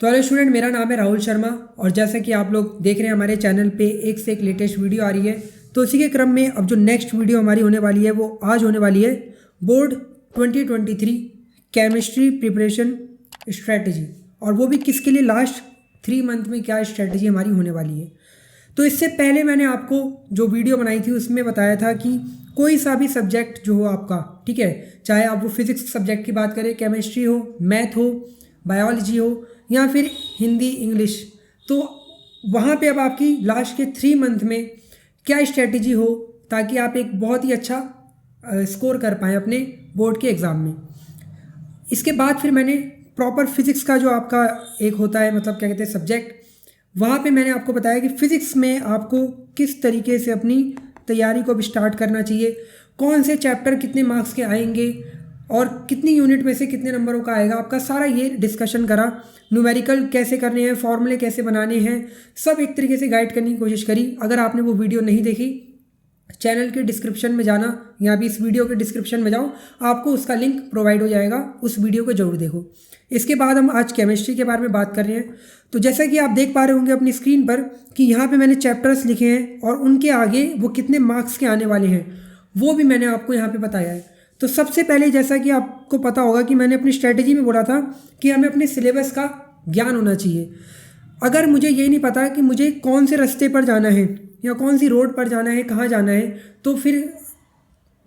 तो hello student, मेरा नाम है राहुल शर्मा और जैसा कि आप लोग देख रहे हैं हमारे चैनल पे एक से एक लेटेस्ट वीडियो आ रही है। तो इसी के क्रम में अब जो नेक्स्ट वीडियो हमारी होने वाली है वो आज होने वाली है बोर्ड 2023 केमिस्ट्री प्रिपरेशन स्ट्रेटजी, और वो भी किसके लिए, लास्ट 3 मंथ में क्या स्ट्रेटजी हमारी होने वाली है। तो इससे पहले मैंने आपको जो वीडियो बनाई थी उसमें बताया था कि कोई सा भी सब्जेक्ट जो हो आपका, ठीक है, चाहे आप वो फिजिक्स सब्जेक्ट की बात करें, केमिस्ट्री हो, मैथ हो, बायोलॉजी हो या फिर हिंदी इंग्लिश, तो वहाँ पे अब आपकी लास्ट के 3 मंथ में क्या स्ट्रेटजी हो ताकि आप एक बहुत ही अच्छा स्कोर कर पाएँ अपने बोर्ड के एग्ज़ाम में। इसके बाद फिर मैंने प्रॉपर फिज़िक्स का जो आपका एक होता है, मतलब क्या कहते हैं, सब्जेक्ट, वहाँ पे मैंने आपको बताया कि फ़िज़िक्स में आपको किस तरीके से अपनी तैयारी को भी स्टार्ट करना चाहिए, कौन से चैप्टर कितने मार्क्स के आएंगे और कितनी यूनिट में से कितने नंबरों का आएगा, आपका सारा ये डिस्कशन करा। न्यूमेरिकल कैसे करने हैं, फॉर्मूले कैसे बनाने हैं, सब एक तरीके से गाइड करने की कोशिश करी। अगर आपने वो वीडियो नहीं देखी, चैनल के डिस्क्रिप्शन में जाना या भी इस वीडियो के डिस्क्रिप्शन में जाओ, आपको उसका लिंक प्रोवाइड हो जाएगा, उस वीडियो को जरूर देखो। इसके बाद हम आज केमिस्ट्री के बारे में बात कर रहे हैं। तो जैसा कि आप देख पा रहे होंगे अपनी स्क्रीन पर कि यहाँ पे मैंने चैप्टर्स लिखे हैं और उनके आगे वो कितने मार्क्स के आने वाले हैं वो भी मैंने आपको यहाँ पे बताया है। तो सबसे पहले, जैसा कि आपको पता होगा कि मैंने अपनी स्ट्रेटजी में बोला था कि हमें अपने सिलेबस का ज्ञान होना चाहिए। अगर मुझे ये नहीं पता कि मुझे कौन से रास्ते पर जाना है या कौन सी रोड पर जाना है, कहाँ जाना है, तो फिर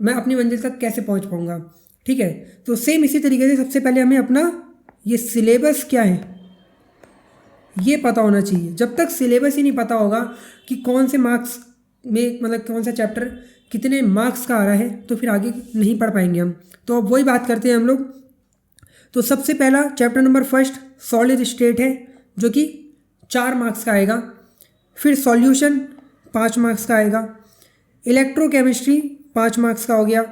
मैं अपनी मंजिल तक कैसे पहुँच पाऊँगा, ठीक है। तो सेम इसी तरीके से सबसे पहले हमें अपना ये सिलेबस क्या है ये पता होना चाहिए। जब तक सिलेबस ही नहीं पता होगा कि कौन से मार्क्स में, मतलब कौन सा चैप्टर कितने मार्क्स का आ रहा है, तो फिर आगे नहीं पढ़ पाएंगे हम। तो अब वही बात करते हैं हम लोग। तो सबसे पहला chapter number first solid state है, जो कि 4 मार्क्स का आएगा। फिर सॉल्यूशन 5 मार्क्स का आएगा। इलेक्ट्रोकेमिस्ट्री 5 मार्क्स का हो गया।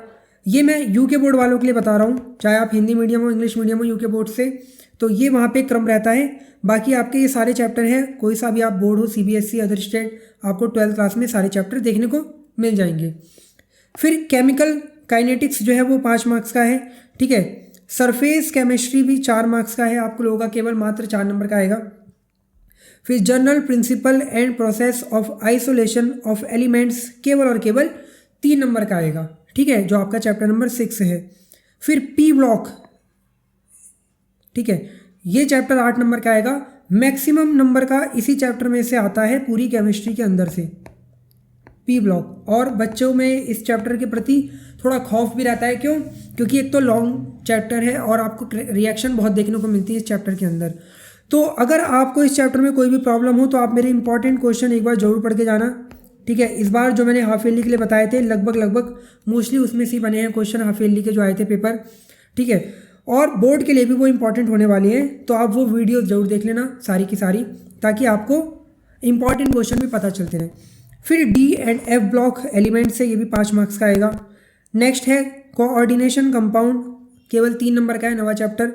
ये मैं यूके बोर्ड वालों के लिए बता रहा हूँ, चाहे आप हिंदी मीडियम हो, इंग्लिश मीडियम हो, यूके बोर्ड से, तो ये वहाँ पे क्रम रहता है। बाकी आपके ये सारे चैप्टर हैं, कोई सा भी आप बोर्ड हो, सीबीएसई, अदर स्टेट, आपको 12th क्लास में सारे चैप्टर देखने को मिल जाएंगे। फिर केमिकल काइनेटिक्स जो है वो 5 मार्क्स का है, ठीक है। सरफेस केमिस्ट्री भी 4 मार्क्स का है, आपको लोगों का केवल मात्र 4 नंबर का आएगा। फिर general principle and process of isolation of elements केवल और केवल 3 नंबर का आएगा, ठीक है, जो आपका चैप्टर नंबर 6 है। फिर पी ब्लॉक, ठीक है, ये चैप्टर 8 नंबर का आएगा। मैक्सिमम नंबर का इसी चैप्टर में से आता है पूरी केमिस्ट्री के अंदर से, पी ब्लॉक। और बच्चों में इस चैप्टर के प्रति थोड़ा खौफ भी रहता है, क्यों? क्योंकि एक तो लॉन्ग चैप्टर है और आपको रिएक्शन बहुत देखने को मिलती है इस चैप्टर के अंदर। तो अगर आपको इस चैप्टर में कोई भी प्रॉब्लम हो तो आप मेरे इंपॉर्टेंट क्वेश्चन एक बार जरूर पढ़ के जाना, ठीक है। इस बार जो मैंने हाफ ईयरली के लिए बताए थे, लगभग मोस्टली उसमें से बने हैं क्वेश्चन, हाफ ईयरली के जो आए थे पेपर, ठीक है। और बोर्ड के लिए भी वो इंपॉर्टेंट होने वाली हैं, तो आप वो वीडियो जरूर देख लेना सारी की सारी, ताकि आपको इंपॉर्टेंट क्वेश्चन भी पता चलते रहे। फिर D and F block element से ये भी 5 मार्क्स का आएगा। नेक्स्ट है कोऑर्डिनेशन कंपाउंड, केवल 3 नंबर का है, नवा चैप्टर।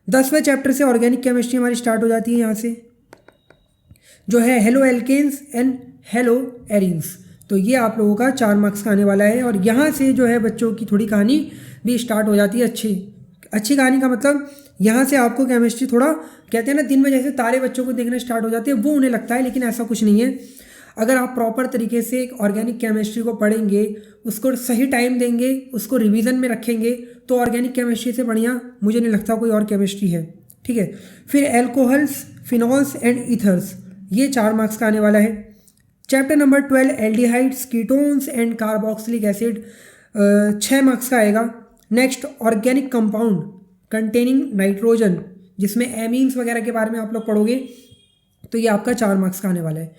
10वें चैप्टर से ऑर्गेनिक केमिस्ट्री हमारी स्टार्ट हो जाती है, यहाँ से जो है हेलो एल्केन्स एंड हेलो एरिन्स, तो ये आप लोगों का 4 मार्क्स का आने वाला है। और यहाँ से जो है बच्चों की थोड़ी कहानी भी स्टार्ट हो जाती है। अच्छी कहानी का मतलब यहाँ से आपको केमिस्ट्री थोड़ा, कहते हैं ना, दिन में जैसे तारे बच्चों को देखना स्टार्ट हो जाते हैं, वो उन्हें लगता है, लेकिन ऐसा कुछ नहीं है। अगर आप प्रॉपर तरीके से एक ऑर्गेनिक केमिस्ट्री को पढ़ेंगे, उसको सही टाइम देंगे, उसको रिवीजन में रखेंगे, तो ऑर्गेनिक केमिस्ट्री से बढ़िया मुझे नहीं लगता कोई और केमिस्ट्री है, ठीक है। फिर एल्कोहल्स, फिनॉल्स एंड ईथर्स, ये 4 मार्क्स का आने वाला है। Chapter number 12 aldehydes, ketones and carboxylic acid, 6 marks का आएगा। Next organic compound containing nitrogen, जिसमें एमीन्स वगैरह के बारे में आप लोग पढ़ोगे, तो ये आपका 4 मार्क्स का आने वाला है।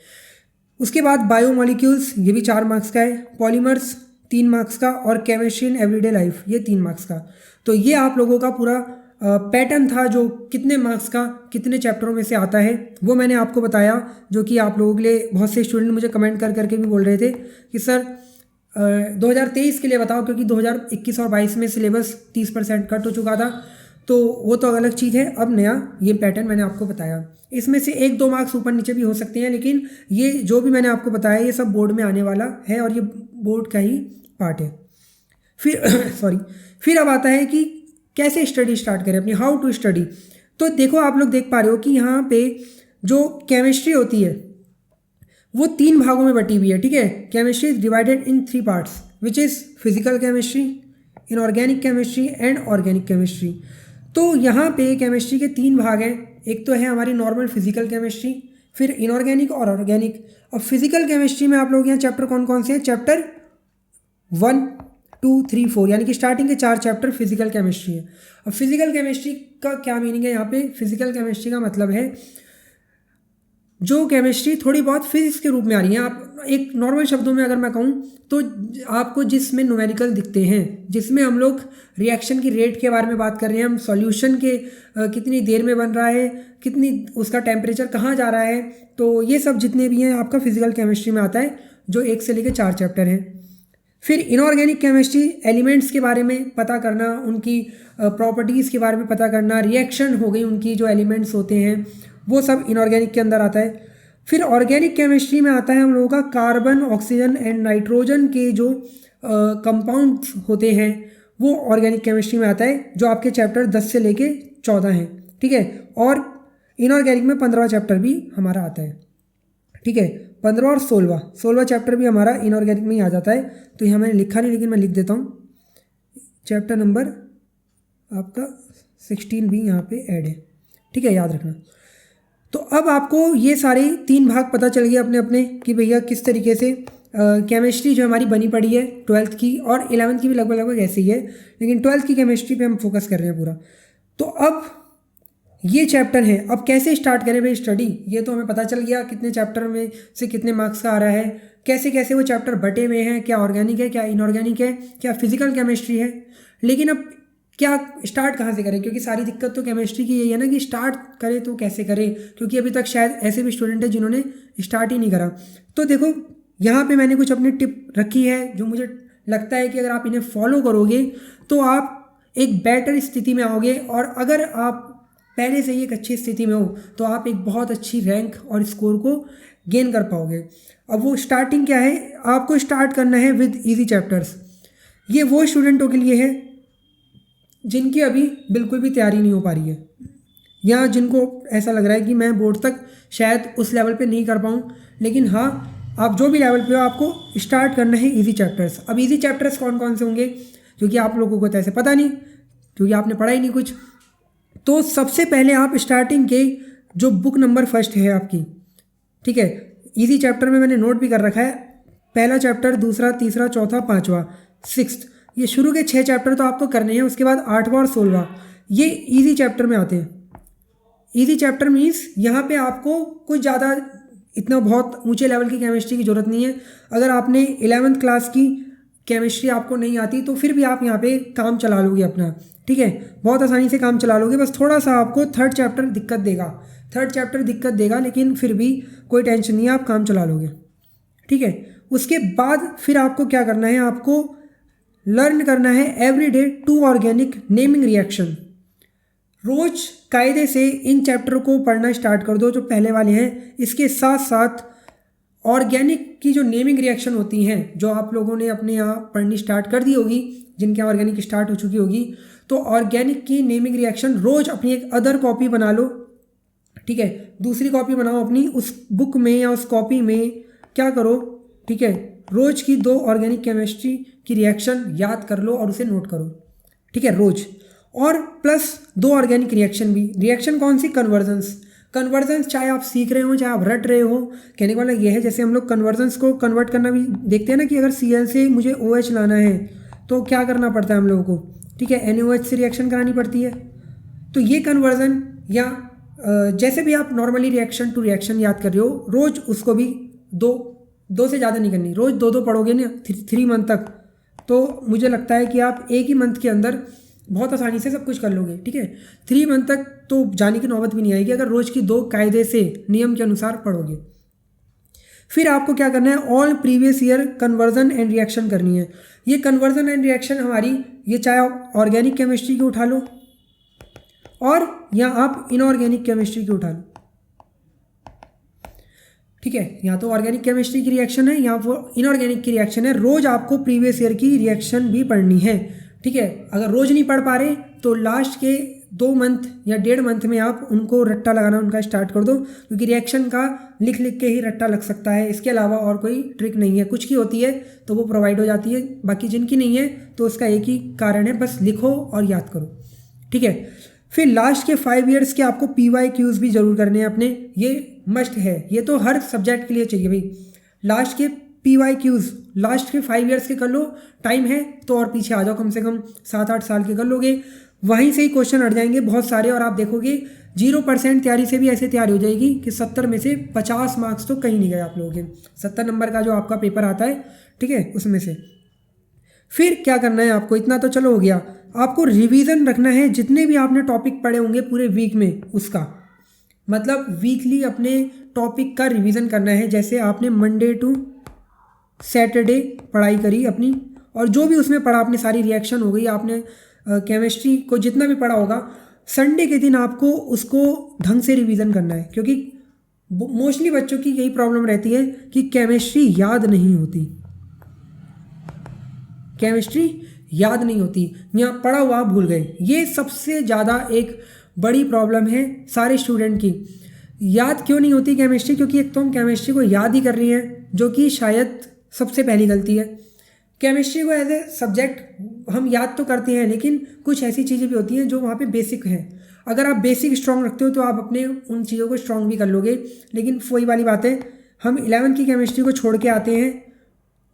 उसके बाद बायोमोलिक्यूल्स, ये भी 4 मार्क्स का है। पॉलीमर्स 3 मार्क्स का, और केमिस्ट्री इन एवरीडे लाइफ, ये 3 मार्क्स का। तो ये आप लोगों का पूरा पैटर्न था, जो कितने मार्क्स का कितने चैप्टरों में से आता है वो मैंने आपको बताया, जो कि आप लोगों के लिए बहुत से स्टूडेंट मुझे कमेंट कर करके भी बोल रहे थे कि सर 2023 के लिए बताओ, क्योंकि 2021 और 22 में सिलेबस 30% कट हो चुका था, तो वो तो अलग चीज़ है। अब नया ये पैटर्न मैंने आपको बताया, इसमें से 1-2 मार्क्स ऊपर नीचे भी हो सकते हैं, लेकिन ये जो भी मैंने आपको बताया ये सब बोर्ड में आने वाला है और ये बोर्ड का ही पार्ट है। फिर फिर अब आता है कि कैसे स्टडी स्टार्ट करें अपनी, हाउ टू स्टडी। तो देखो आप लोग देख पा रहे हो कि यहाँ पे जो केमिस्ट्री होती है वो 3 भागों में बटी हुई है, ठीक है। Chemistry is divided in 3 parts which is physical chemistry, inorganic chemistry and organic chemistry. तो यहाँ पे केमिस्ट्री के 3 भाग हैं। एक तो है हमारी नॉर्मल फिजिकल केमिस्ट्री, फिर इनऑर्गेनिक और ऑर्गेनिक। अब फिजिकल केमिस्ट्री में आप लोग यहाँ चैप्टर कौन कौन से हैं, चैप्टर 1, 2, 3, 4, यानी कि स्टार्टिंग के 4 चैप्टर फिजिकल केमिस्ट्री है। अब फिजिकल केमिस्ट्री का क्या मीनिंग है यहाँ पे, फिजिकल केमिस्ट्री का मतलब है जो केमिस्ट्री थोड़ी बहुत फिजिक्स के रूप में आ रही है। आप एक नॉर्मल शब्दों में अगर मैं कहूँ तो आपको जिसमें न्यूमेरिकल दिखते हैं, जिसमें हम लोग रिएक्शन की रेट के बारे में बात कर रहे हैं, हम सॉल्यूशन के कितनी देर में बन रहा है, कितनी उसका टेम्परेचर कहाँ जा रहा है, तो ये सब जितने भी हैं आपका फिजिकल केमिस्ट्री में आता है, जो 1 से लेकर 4 चैप्टर हैं। फिर इनऑर्गेनिक केमिस्ट्री एलिमेंट्स के बारे में पता करना, उनकी प्रॉपर्टीज़ के बारे में पता करना, रिएक्शन हो गई उनकी जो एलिमेंट्स होते हैं वो सब इनऑर्गेनिक के अंदर आता है। फिर ऑर्गेनिक केमिस्ट्री में आता है हम लोगों का कार्बन, ऑक्सीजन एंड नाइट्रोजन के जो कंपाउंड्स होते हैं वो ऑर्गेनिक केमिस्ट्री में आता है, जो आपके चैप्टर 10 से लेके 14 हैं, ठीक है। और इनऑर्गेनिक में 15वां चैप्टर भी हमारा आता है, ठीक है। 15 और 16वां चैप्टर भी हमारा इनऑर्गेनिक में ही आ जाता है। तो यहाँ मैंने लिखा नहीं, लेकिन मैं लिख देता हूँ, चैप्टर नंबर आपका 16 भी यहाँ पे ऐड है, ठीक है, याद रखना। तो अब आपको ये सारे 3 भाग पता चल गए अपने अपने कि भैया किस तरीके से केमिस्ट्री जो हमारी बनी पड़ी है 12th की, और 11th की भी लगभग ऐसे ही है, लेकिन 12th की केमिस्ट्री पे हम फोकस कर रहे हैं पूरा। तो अब ये चैप्टर है, अब कैसे स्टार्ट करें भाई स्टडी, ये तो हमें पता चल गया कितने चैप्टर में से कितने मार्क्स का आ रहा है, कैसे कैसे वो चैप्टर बटे हुए हैं, क्या ऑर्गेनिक है, क्या इनऑर्गेनिक है, क्या फिजिकल केमिस्ट्री है। लेकिन अब क्या स्टार्ट कहाँ से करें, क्योंकि सारी दिक्कत तो केमिस्ट्री की यही है ना कि स्टार्ट करें तो कैसे करें, क्योंकि अभी तक शायद ऐसे भी स्टूडेंट हैं जिन्होंने स्टार्ट ही नहीं करा। तो देखो यहाँ पे मैंने कुछ अपनी टिप रखी है जो मुझे लगता है कि अगर आप इन्हें फॉलो करोगे तो आप एक बेटर स्थिति में आओगे, और अगर आप पहले से ही एक अच्छी स्थिति में हो तो आप एक बहुत अच्छी रैंक और स्कोर को गेन कर पाओगे। अब वो स्टार्टिंग क्या है, आपको स्टार्ट करना है विद इजी चैप्टर्स। ये वो स्टूडेंटों के लिए है जिनकी अभी बिल्कुल भी तैयारी नहीं हो पा रही है, या जिनको ऐसा लग रहा है कि मैं बोर्ड तक शायद उस लेवल पे नहीं कर पाऊँ। लेकिन हाँ, आप जो भी लेवल पे हो आपको स्टार्ट करना है इजी चैप्टर्स। अब इजी चैप्टर्स कौन कौन से होंगे, क्योंकि आप लोगों को तो ऐसे पता नहीं, क्योंकि आपने पढ़ा ही नहीं कुछ। तो सबसे पहले आप स्टार्टिंग के जो बुक नंबर 1 है आपकी, ठीक है, इजी चैप्टर में मैंने नोट भी कर रखा है, पहला चैप्टर, दूसरा, तीसरा, चौथा, 5वां, 6th, ये शुरू के 6 चैप्टर तो आपको करने हैं। उसके बाद 8वां और 16वां ये इजी चैप्टर में आते हैं। इजी चैप्टर मीन्स यहाँ पे आपको कुछ ज़्यादा इतना बहुत ऊंचे लेवल की केमिस्ट्री की ज़रूरत नहीं है। अगर आपने 11th क्लास की केमिस्ट्री आपको नहीं आती तो फिर भी आप यहाँ पे काम चला लोगे अपना, ठीक है, बहुत आसानी से काम चला लोगे। बस थोड़ा सा आपको 3rd चैप्टर दिक्कत देगा, लेकिन फिर भी कोई टेंशन नहीं है, आप काम चला लोगे, ठीक है। उसके बाद फिर आपको क्या करना है, आपको लर्न करना है एवरीडे 2 ऑर्गेनिक नेमिंग रिएक्शन। रोज कायदे से इन चैप्टर को पढ़ना स्टार्ट कर दो जो पहले वाले हैं। इसके साथ साथ ऑर्गेनिक की जो नेमिंग रिएक्शन होती हैं, जो आप लोगों ने अपने यहाँ पढ़नी स्टार्ट कर दी होगी, जिनके यहाँ ऑर्गेनिक स्टार्ट हो चुकी होगी, तो ऑर्गेनिक की नेमिंग रिएक्शन रोज अपनी एक अदर कॉपी बना लो, ठीक है, दूसरी कॉपी बनाओ अपनी, उस बुक में या उस कॉपी में क्या करो, ठीक है, रोज की 2 ऑर्गेनिक केमिस्ट्री की रिएक्शन याद कर लो और उसे नोट करो, ठीक है, रोज। और प्लस 2 ऑर्गेनिक रिएक्शन भी। रिएक्शन कौन सी, कन्वर्जन्स चाहे आप सीख रहे हो चाहे आप रट रहे हो। कहने का मतलब ये है, जैसे हम लोग कन्वर्जन्स को कन्वर्ट करना भी देखते हैं ना, कि अगर Cl से मुझे OH लाना है तो क्या करना पड़ता है हम लोगों को, ठीक है, NaOH से रिएक्शन करानी पड़ती है। तो ये कन्वर्जन, या जैसे भी आप नॉर्मली रिएक्शन टू रिएक्शन याद कर रहे हो, रोज़ उसको भी दो से ज़्यादा नहीं करनी, रोज़ 2 पढ़ोगे ना 3 मंथ तक, तो मुझे लगता है कि आप एक ही मंथ के अंदर बहुत आसानी से सब कुछ कर लोगे, ठीक है। 3 मंथ तक तो जाने की नौबत भी नहीं आएगी अगर रोज़ की 2 कायदे से नियम के अनुसार पढ़ोगे। फिर आपको क्या करना है, all previous year conversion and reaction करनी है। ये कन्वर्जन एंड रिएक्शन हमारी, ये चाहे आप ऑर्गेनिक केमिस्ट्री की उठा लो और या आप इनऑर्गेनिक केमिस्ट्री की उठा लो, ठीक है। यहाँ तो ऑर्गेनिक केमिस्ट्री की रिएक्शन है, यहाँ वो इनऑर्गेनिक की रिएक्शन है। रोज़ आपको प्रीवियस ईयर की रिएक्शन भी पढ़नी है, ठीक है। अगर रोज़ नहीं पढ़ पा रहे तो लास्ट के 2 मंथ या 1.5 मंथ में आप उनको रट्टा लगाना उनका स्टार्ट कर दो, क्योंकि रिएक्शन का लिख लिख के ही रट्टा लग सकता है, इसके अलावा और कोई ट्रिक नहीं है। कुछ की होती है तो वो प्रोवाइड हो जाती है, बाकी जिनकी नहीं है तो उसका एक ही कारण है, बस लिखो और याद करो, ठीक है। फिर लास्ट के 5 ईयर्स के आपको PYQs भी जरूर करने हैं अपने, ये मस्ट है, ये तो हर सब्जेक्ट के लिए चाहिए भाई। लास्ट के PYQs लास्ट के 5 ईयर्स के कर लो, टाइम है तो और पीछे आ जाओ, कम से कम 7-8 साल के कर लोगे, वहीं से ही क्वेश्चन हट जाएंगे बहुत सारे, और आप देखोगे 0% तैयारी से भी ऐसे तैयारी हो जाएगी कि 70 में से 50 मार्क्स तो कहीं नहीं गए आप लोगों के। 70 नंबर का जो आपका पेपर आता है, ठीक है, उसमें से। फिर क्या करना है आपको, इतना तो चलो हो गया, आपको रिवीजन रखना है जितने भी आपने टॉपिक पढ़े होंगे पूरे वीक में, उसका मतलब वीकली अपने टॉपिक का रिवीजन करना है। जैसे आपने मंडे टू सैटरडे पढ़ाई करी अपनी, और जो भी उसमें पढ़ा, आपने सारी रिएक्शन हो गई, आपने केमिस्ट्री को जितना भी पढ़ा होगा, संडे के दिन आपको उसको ढंग से रिवीजन करना है, क्योंकि मोस्टली बच्चों की यही प्रॉब्लम रहती है कि केमिस्ट्री याद नहीं होती, केमिस्ट्री याद नहीं होती, यहाँ पढ़ा हुआ भूल गए। ये सबसे ज़्यादा एक बड़ी प्रॉब्लम है सारे स्टूडेंट की। याद क्यों नहीं होती केमिस्ट्री? क्योंकि एक तो हम केमिस्ट्री को याद ही कर रही हैं, जो कि शायद सबसे पहली गलती है। केमिस्ट्री को एज ए सब्जेक्ट हम याद तो करते हैं, लेकिन कुछ ऐसी चीज़ें भी होती हैं जो वहाँ पे बेसिक हैं। अगर आप बेसिक स्ट्रॉन्ग रखते हो तो आप अपने उन चीज़ों को स्ट्रॉन्ग भी कर लोगे। लेकिन वही वाली बात है, हम 11वीं की केमिस्ट्री को छोड़ के आते हैं,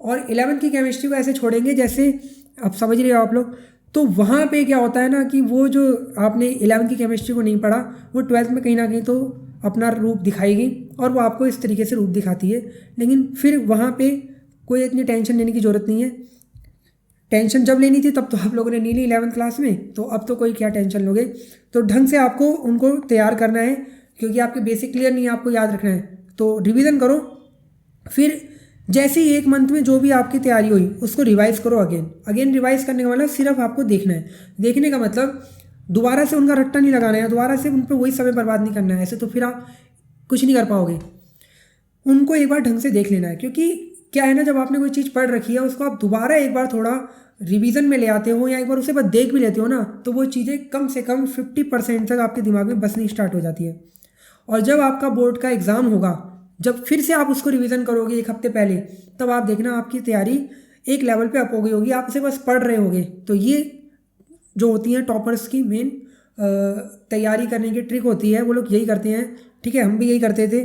और 11वीं की केमिस्ट्री को ऐसे छोड़ेंगे जैसे, अब समझ रहे हो आप लोग, तो वहाँ पे क्या होता है ना कि वो जो आपने 11वीं की केमिस्ट्री को नहीं पढ़ा, वो 12th में कहीं ना कहीं तो अपना रूप दिखाएगी, और वो आपको इस तरीके से रूप दिखाती है। लेकिन फिर वहाँ पे कोई इतनी टेंशन लेने की ज़रूरत नहीं है। टेंशन जब लेनी थी तब तो आप लोगों ने नहीं ली 11th क्लास में, तो अब तो कोई क्या टेंशन लोगे। तो ढंग से आपको उनको तैयार करना है, क्योंकि आपके बेसिक क्लियर नहीं है, आपको याद रखना है, तो रिवीजन करो। फिर जैसे ही 1 मंथ में जो भी आपकी तैयारी हुई उसको रिवाइज़ करो, अगेन रिवाइज़ करने का मतलब सिर्फ आपको देखना है। देखने का मतलब दोबारा से उनका रट्टा नहीं लगाना है, दोबारा से उन पर वही समय बर्बाद नहीं करना है, ऐसे तो फिर आप कुछ नहीं कर पाओगे। उनको एक बार ढंग से देख लेना है, क्योंकि क्या है ना, जब आपने कोई चीज़ पढ़ रखी है उसको आप दोबारा एक बार थोड़ा रिवीजन में ले आते हो, या एक बार उसे बस देख भी लेते हो ना, तो वो चीज़ें कम से कम 50% तक आपके दिमाग में बसनी स्टार्ट हो जाती है। और जब आपका बोर्ड का एग्ज़ाम होगा, जब फिर से आप उसको रिवीजन करोगे 1 हफ्ते पहले, तब आप देखना आपकी तैयारी एक लेवल पे अप हो गई होगी, आप उसे बस पढ़ रहे होगे। तो ये जो होती हैं टॉपर्स की मेन तैयारी करने की ट्रिक होती है, वो लोग यही करते हैं, ठीक है। हम भी यही करते थे,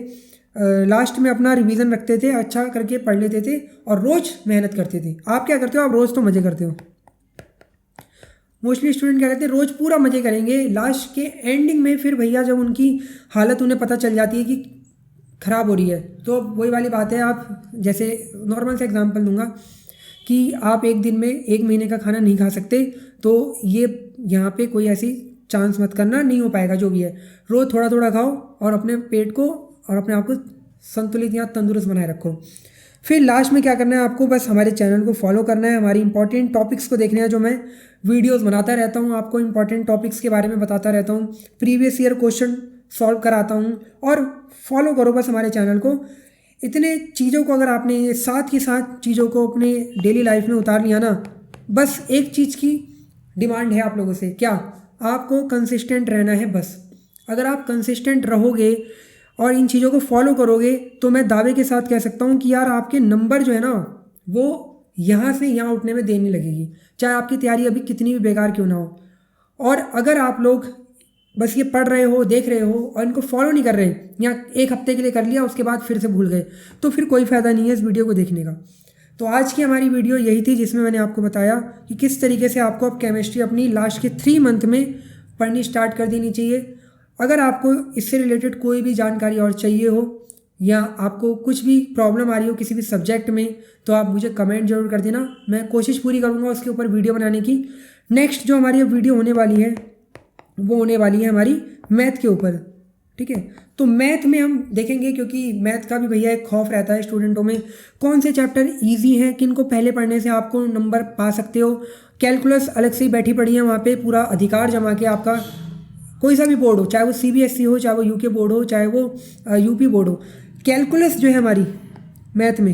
लास्ट में अपना रिवीजन रखते थे, अच्छा करके पढ़ लेते थे और रोज़ मेहनत करते थे। आप क्या करते हो? आप रोज़ तो मज़े करते हो। मोस्टली स्टूडेंट क्या करते हैं, रोज़ पूरा मज़े करेंगे, लास्ट के एंडिंग में फिर भैया जब उनकी हालत उन्हें पता चल जाती है कि ख़राब हो रही है, तो वही वाली बात है। आप जैसे नॉर्मल से एग्जांपल दूंगा कि आप एक दिन में 1 महीने का खाना नहीं खा सकते, तो ये यहाँ पे कोई ऐसी चांस मत करना, नहीं हो पाएगा। जो भी है रोज़ थोड़ा थोड़ा खाओ और अपने पेट को और अपने आप को संतुलित या तंदुरुस्त बनाए रखो। फिर लास्ट में क्या करना है आपको, बस हमारे चैनल को फॉलो करना है, हमारी इंपॉर्टेंट टॉपिक्स को देखना है, जो मैं वीडियोस बनाता रहता हूँ, आपको इंपॉर्टेंट टॉपिक्स के बारे में बताता रहता हूँ, प्रीवियस ईयर क्वेश्चन सॉल्व कराता हूँ, और फॉलो करो बस हमारे चैनल को। इतने चीज़ों को अगर आपने ये साथ ही साथ चीज़ों को अपने डेली लाइफ में उतार लिया ना, बस एक चीज़ की डिमांड है आप लोगों से, क्या? आपको कंसिस्टेंट रहना है बस। अगर आप कंसिस्टेंट रहोगे और इन चीज़ों को फॉलो करोगे, तो मैं दावे के साथ कह सकता हूँ कि यार आपके नंबर जो है ना, वो यहाँ से यहाँ उठने में देर नहीं लगेगी, चाहे आपकी तैयारी अभी कितनी भी बेकार क्यों ना हो। और अगर आप लोग बस ये पढ़ रहे हो, देख रहे हो और इनको फॉलो नहीं कर रहे, या 1 हफ्ते के लिए कर लिया उसके बाद फिर से भूल गए, तो फिर कोई फ़ायदा नहीं है इस वीडियो को देखने का। तो आज की हमारी वीडियो यही थी, जिसमें मैंने आपको बताया कि किस तरीके से आपको अब केमिस्ट्री अपनी लास्ट के 3 मंथ में पढ़नी स्टार्ट कर देनी चाहिए। अगर आपको इससे रिलेटेड कोई भी जानकारी और चाहिए हो, या आपको कुछ भी प्रॉब्लम आ रही हो किसी भी सब्जेक्ट में, तो आप मुझे कमेंट जरूर कर देना, मैं कोशिश पूरी करूँगा उसके ऊपर वीडियो बनाने की। नेक्स्ट जो हमारी अब वीडियो होने वाली है, वो होने वाली है हमारी मैथ के ऊपर, ठीक है। तो मैथ में हम देखेंगे, क्योंकि मैथ का भी भैया एक खौफ रहता है स्टूडेंटों में, कौन से चैप्टर इजी हैं, किन को पहले पढ़ने से आपको नंबर पा सकते हो। कैलकुलस अलग से ही बैठी पड़ी है, वहाँ पे पूरा अधिकार जमा के आपका कोई सा भी बोर्ड हो, चाहे वो CBSE हो, चाहे वो UK बोर्ड हो, चाहे वो UP बोर्ड हो, कैलकुलस जो है हमारी मैथ में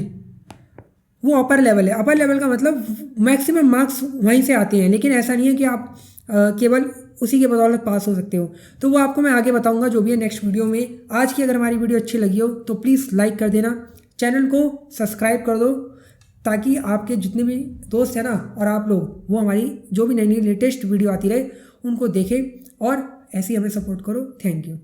वो अपर लेवल है। अपर लेवल का मतलब मैक्सिमम मार्क्स वहीं से आते हैं, लेकिन ऐसा नहीं है कि आप केवल उसी के बदौलत पास हो सकते हो। तो वो आपको मैं आगे बताऊंगा जो भी है नेक्स्ट वीडियो में। आज की अगर हमारी वीडियो अच्छी लगी हो तो प्लीज़ लाइक कर देना, चैनल को सब्सक्राइब कर दो, ताकि आपके जितने भी दोस्त हैं ना और आप लोग वो हमारी जो भी नई नई लेटेस्ट वीडियो आती रहे उनको देखें और ऐसे ही हमें सपोर्ट करो। Thank you.